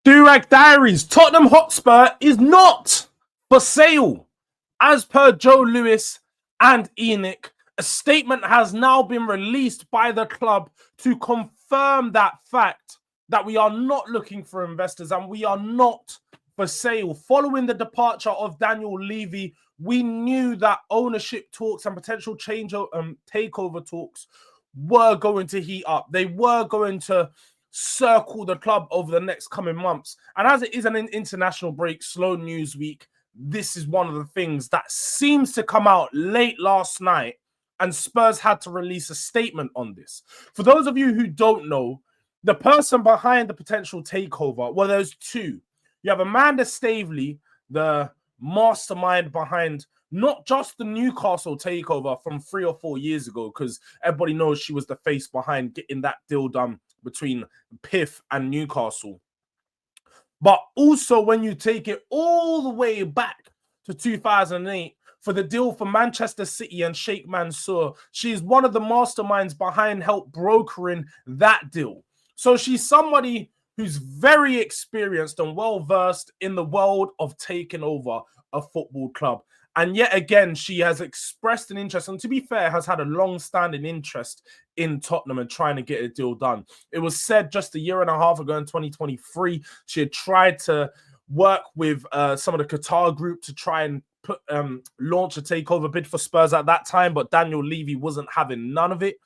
Durag Diaries, Tottenham Hotspur is not for sale. As per Joe Lewis and Enic, a statement has now been released by the club to confirm that fact that we are not looking for investors and we are not for sale. Following the departure of Daniel Levy, we knew that ownership talks and potential takeover talks were going to heat up. They were going to circle the club over the next coming months. And as it is an international break, slow news week, this is one of the things that seems to come out late last night, and Spurs had to release a statement on this. For those of you who don't know, the person behind the potential takeover, well, there's two. You have Amanda Staveley, the mastermind behind not just the Newcastle takeover from 3 or 4 years ago, because everybody knows she was the face behind getting that deal done between PIF and Newcastle. But also when you take it all the way back to 2008 for the deal for Manchester City and Sheikh Mansour, she's one of the masterminds behind help brokering that deal. So she's somebody who's very experienced and well-versed in the world of taking over a football club. And yet again, she has expressed an interest, and to be fair, has had a long-standing interest in Tottenham and trying to get a deal done. It was said just a year and a half ago in 2023, she had tried to work with some of the Qatar group to try and launch a takeover bid for Spurs at that time, but Daniel Levy wasn't having none of it.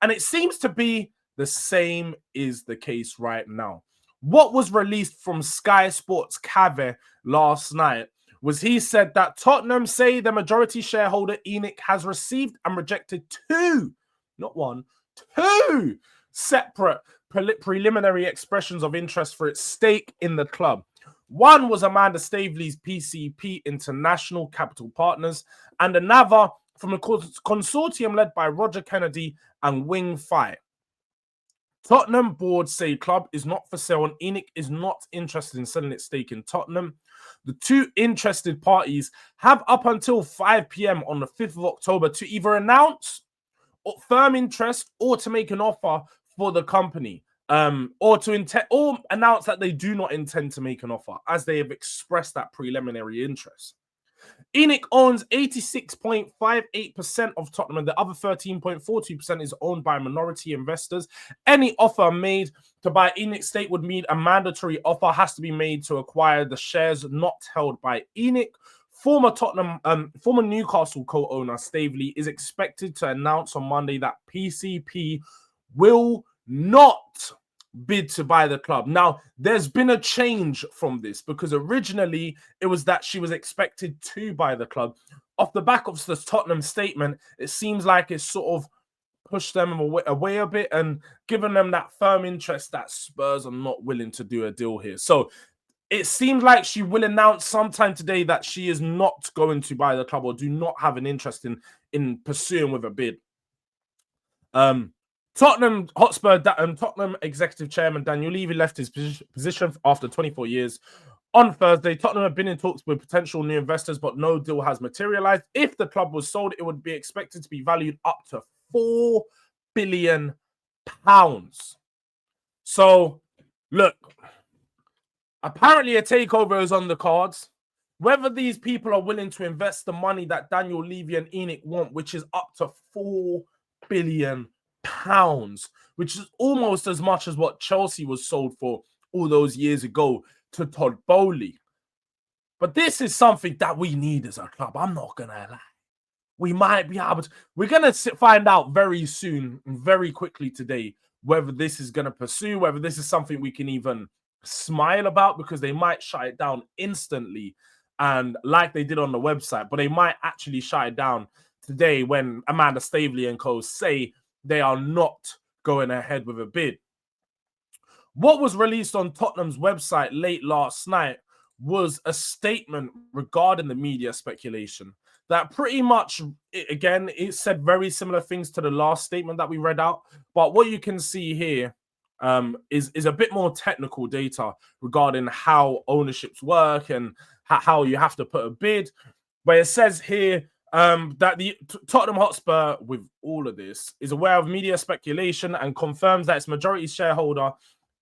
And it seems to be the same is the case right now. What was released from Sky Sports Cave last night was he said that Tottenham say the majority shareholder Enic has received and rejected two separate preliminary expressions of interest for its stake in the club. One was Amanda Staveley's PCP International Capital Partners, and another from a consortium led by Roger Kennedy and Wing Fi. Tottenham board say club is not for sale and Enic is not interested in selling its stake in Tottenham. The two interested parties have up until 5 p.m. on the 5th of October to either announce firm interest or to make an offer for the company, or announce that they do not intend to make an offer, as they have expressed that preliminary interest. Enic owns 86.58% of Tottenham, and the other 13.42% is owned by minority investors. Any offer made to buy Enic's stake would mean a mandatory offer has to be made to acquire the shares not held by Enic. Former Newcastle co-owner Staveley is expected to announce on Monday that PCP will not bid to buy the club. Now, there's been a change from this, because originally it was that she was expected to buy the club. Off the back of the Tottenham statement, it seems like it's sort of pushed them away a bit and given them that firm interest that Spurs are not willing to do a deal here. So it seems like she will announce sometime today that she is not going to buy the club or do not have an interest in pursuing with a bid. Tottenham Hotspur, Tottenham Executive Chairman Daniel Levy left his position after 24 years. On Thursday, Tottenham have been in talks with potential new investors, but no deal has materialized. If the club was sold, it would be expected to be valued up to £4 billion. So, look, apparently a takeover is on the cards. Whether these people are willing to invest the money that Daniel Levy and Enic want, which is up to £4 billion, which is almost as much as what Chelsea was sold for all those years ago to Todd Bowley. But this is something that we need as a club. I'm not gonna lie. We might be able to. We're gonna find out very soon, very quickly today, whether this is gonna pursue, whether this is something we can even smile about, because they might shut it down instantly, and like they did on the website, but they might actually shut it down today when Amanda Staveley and co say they are not going ahead with a bid. What was released on Tottenham's website late last night was a statement regarding the media speculation that pretty much, again, it said very similar things to the last statement that we read out. But what you can see here is a bit more technical data regarding how ownerships work and how you have to put a bid. But it says here that the Tottenham Hotspur, with all of this, is aware of media speculation and confirms that its majority shareholder,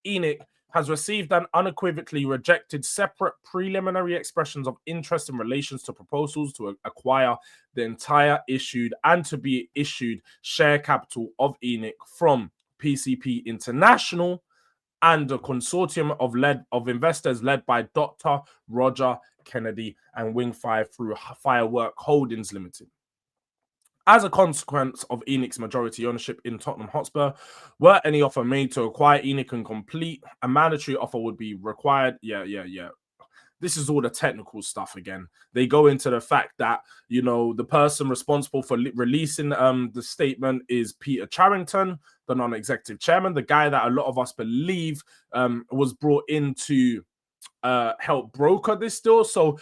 Enic, has received and unequivocally rejected separate preliminary expressions of interest in relation to proposals to acquire the entire issued and to be issued share capital of Enic from PCP International and a consortium of investors led by Dr. Roger Kennedy and Wing 5 through Firework Holdings Limited. As a consequence of Enic's majority ownership in Tottenham Hotspur, were any offer made to acquire Enic and complete, a mandatory offer would be required. Yeah. This is all the technical stuff again. They go into the fact that, you know, the person responsible for releasing the statement is Peter Charrington, the non-executive chairman, the guy that a lot of us believe was brought in to help broker this deal. So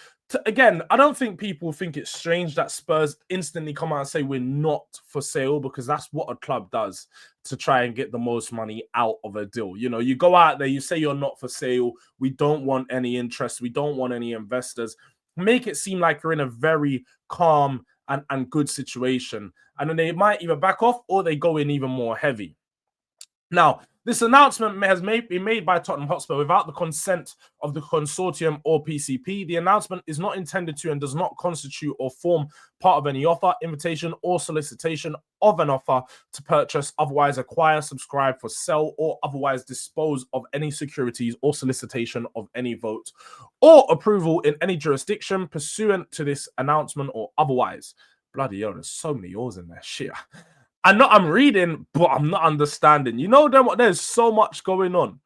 again, I don't think people think it's strange that Spurs instantly come out and say we're not for sale, because that's what a club does to try and get the most money out of a deal. You know, you go out there, you say you're not for sale, we don't want any interest, we don't want any investors. Make it seem like you're in a very calm and good situation. And then they might either back off or they go in even more heavy. Now, this announcement has been made by Tottenham Hotspur without the consent of the consortium or PCP. The announcement is not intended to and does not constitute or form part of any offer, invitation, or solicitation of an offer to purchase, otherwise acquire, subscribe for sell, or otherwise dispose of any securities or solicitation of any vote or approval in any jurisdiction pursuant to this announcement or otherwise. Bloody hell, there's so many yours in there. Shit. I'm reading, but I'm not understanding. You know, there's so much going on.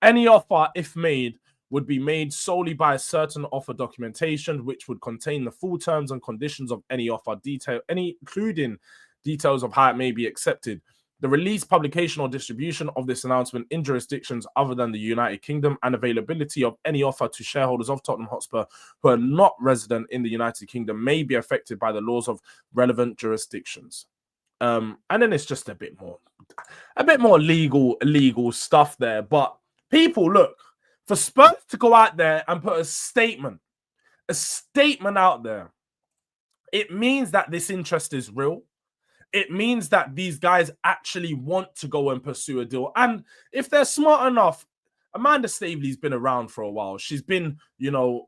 Any offer, if made, would be made solely by a certain offer documentation, which would contain the full terms and conditions of any offer, including details of how it may be accepted. The release, publication, or distribution of this announcement in jurisdictions other than the United Kingdom, and availability of any offer to shareholders of Tottenham Hotspur who are not resident in the United Kingdom may be affected by the laws of relevant jurisdictions. And then it's just a bit more legal stuff there. But people, look, for Spurs to go out there and put a statement out there, it means that this interest is real. It means that these guys actually want to go and pursue a deal. And if they're smart enough, Amanda Staveley's been around for a while. She's been, you know,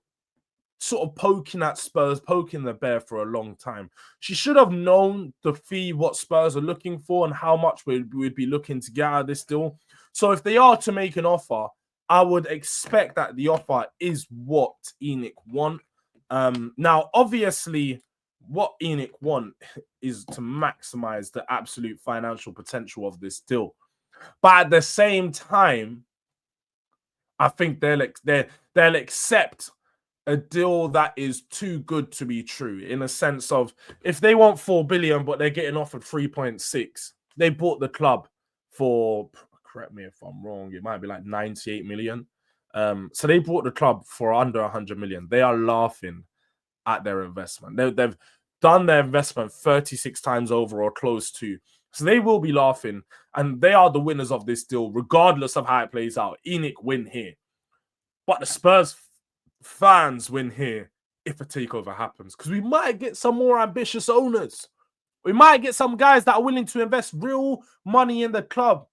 sort of poking at Spurs, poking the bear for a long time. She should have known the fee, what Spurs are looking for, and how much we'd be looking to get out of this deal. So if they are to make an offer, I would expect that the offer is what Enic want. Now, obviously, what Enic want is to maximize the absolute financial potential of this deal. But at the same time, I think they'll accept a deal that is too good to be true, in a sense of, if they want 4 billion but they're getting offered 3.6, they bought the club for, correct me if I'm wrong, it might be like 98 million. So they bought the club for under 100 million. They are laughing at their investment. They've done their investment 36 times over or close to. So they will be laughing, and they are the winners of this deal, regardless of how it plays out. Enic win here. But the Spurs fans win here if a takeover happens, because we might get some more ambitious owners. We might get some guys that are willing to invest real money in the club.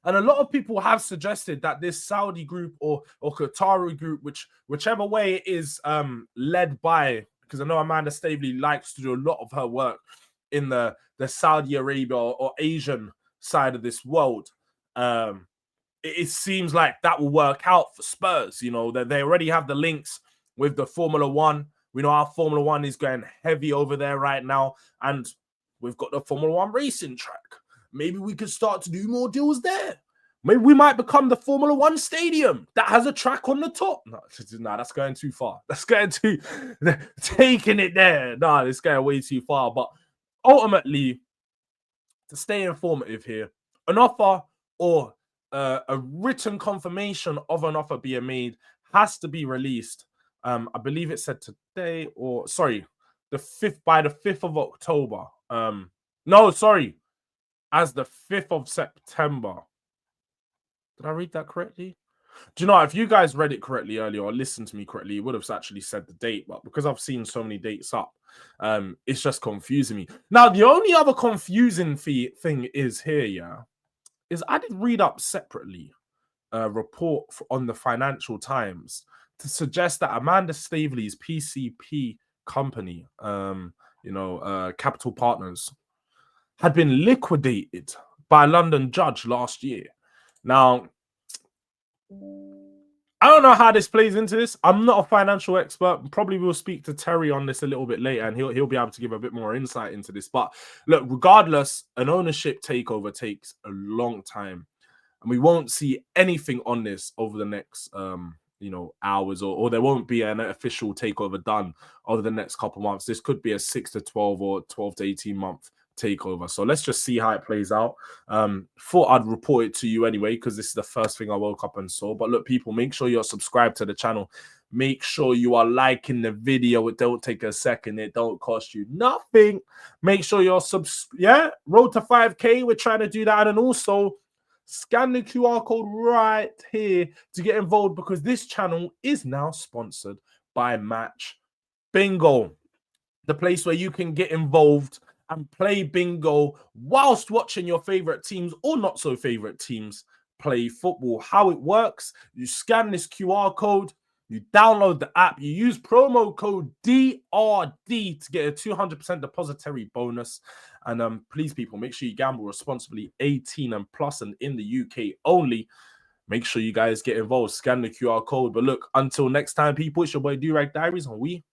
And a lot of people have suggested that this Saudi group or Qatari group, whichever way it is led by, because I know Amanda Staveley likes to do a lot of her work in the Saudi Arabia or Asian side of this world. It seems like that will work out for Spurs. You know, that they already have the links with the Formula One. We know our Formula One is going heavy over there right now, and we've got the Formula One racing track. Maybe we could start to do more deals there. Maybe we might become the Formula One stadium that has a track on the top. No, that's going too far. That's going too, taking it there. No, it's going way too far. But ultimately, to stay informative here, an offer or a written confirmation of an offer being made has to be released. I believe it said today, or sorry, by the 5th of October. As the 5th of September. Did I read that correctly? Do you know, if you guys read it correctly earlier or listened to me correctly, you would have actually said the date. But because I've seen so many dates up, it's just confusing me. Now, the only other confusing thing is here, is I did read up separately report on the Financial Times to suggest that Amanda Staveley's PCP company, Capital Partners, had been liquidated by a London judge last year. Now, I don't know how this plays into this. I'm not a financial expert. Probably will speak to Terry on this a little bit later, and he'll be able to give a bit more insight into this. But look, regardless, an ownership takeover takes a long time, and we won't see anything on this over the next hours, or there won't be an official takeover done over the next couple months. This could be a 6 to 12 or 12 to 18 month takeover. So let's just see how it plays out. Thought I'd report it to you anyway, because this is the first thing I woke up and saw. But look, people, make sure you're subscribed to the channel. Make sure you are liking the video. It don't take a second. It don't cost you nothing. Make sure you're road to 5K. We're trying to do that. And also scan the QR code right here to get involved, because this channel is now sponsored by Match Bingo, the place where you can get involved and play bingo whilst watching your favorite teams or not so favorite teams play football. How it works: you scan this QR code, you download the app, you use promo code DRD to get a 200% depository bonus. And please, people, make sure you gamble responsibly, 18 and plus, and in the UK only. Make sure you guys get involved. Scan the QR code. But look, until next time, people, it's your boy Durag Diaries, and we